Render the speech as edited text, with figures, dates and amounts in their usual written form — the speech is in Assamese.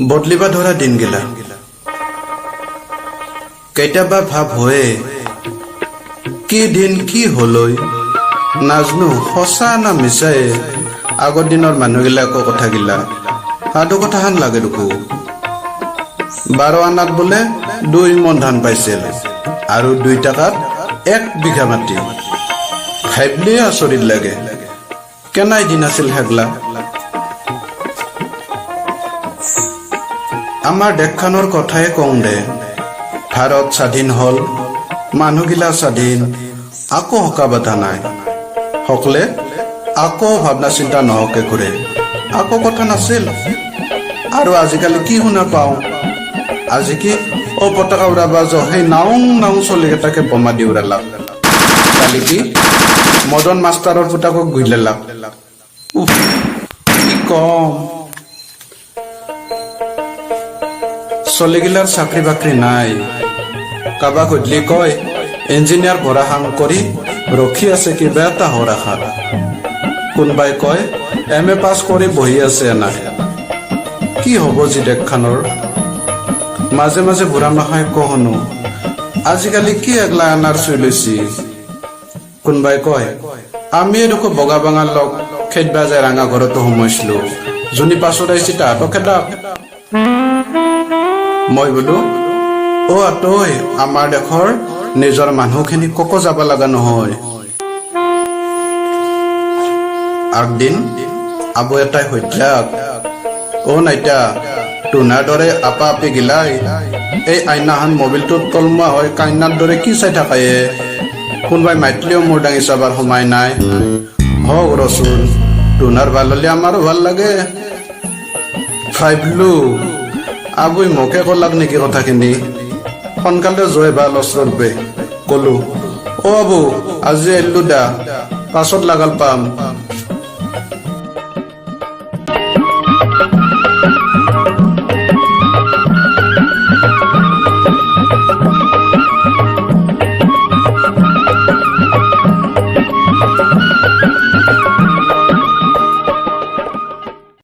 বদলিবা ধৰা দিনগিলা কেতিয়াবা ভাব হয়ে কি দিন কি হলৈ নাজনো সঁচা না মিছায়ে আগৰ দিনৰ মানুহগিলাকৰ কথাগিলা সাধু কথাহান লাগে দেখো 12 আনাত বোলে 2 মন ধান পাইছিল আৰু 2 টাকাত 1 বিঘা মাটি খাইবলে আচৰিত লাগে কেনাই দিন আছিল হেগলা আমাৰ দেশখনৰ কথাই কওঁ দে ভাৰত স্বাধীন হল মানুহগিলা স্বাধীন আকৌ হকা বাধা নাই সকলে আকৌ ভাবনা চিন্তা নহকে কৰে আকৌ কথা নাছিল আৰু আজিকালি কি শুনা পাওঁ আজি কি ও পতাকা উৰাবা সেই নাও চলিকেইটাকে বোমা দি উৰালাক কালি কি মদন মাষ্টাৰৰ পুতাকক গুইলালাক কি কম চলিগিলাৰ চাকৰি বাকৰি নাই কাবা সুধলি কয় ইঞ্জিনিয়াৰ পঢ়া কাম কৰি ৰখি আছে কিবা এটা হৰ আশাত কোনোবাই কয় MA পাছ কৰি বহি আছে নাই কি হ'ব যি দেশখনৰ মাজে মাজে বুঢ়া মাহাই কহনো আজিকালি কি এগলা আনাৰ চুই লৈছি কোনোবাই কয় আমি দেখো বগা বাঙাৰ লগ খেদবা যায় ৰাঙা ঘৰতো সোমাইছিলো যোনি পাছত আহিছি তাহাঁতক খেদাক মই বোলো আতৈ আমাৰ দেশৰ নিজৰ মানুহখিনি কক যাব লগা নহয় আগদিন আবু এটাই সত্যাক নাইতা টুনাৰ দৰে আপা আপি গিলাই এই আইনাহান মোবাইলটোত তলমুৱা হয় কাইনাৰ দৰে কি চাই থাকায়ে কোনোবাই মাইতলিও মোৰ ডাঙি চাবাৰ সোমাই নাই হওক ৰচোন টুনাৰ ভাল হলে আমাৰো ভাল লাগে ভাবিলো আবুই মোকে কলাক নেকি কথাখিনি সোনকালে জয় ভাল অস্ত্ৰৰূপে কলো আবু আজি আহিলো দা পাছত লাগাল পাম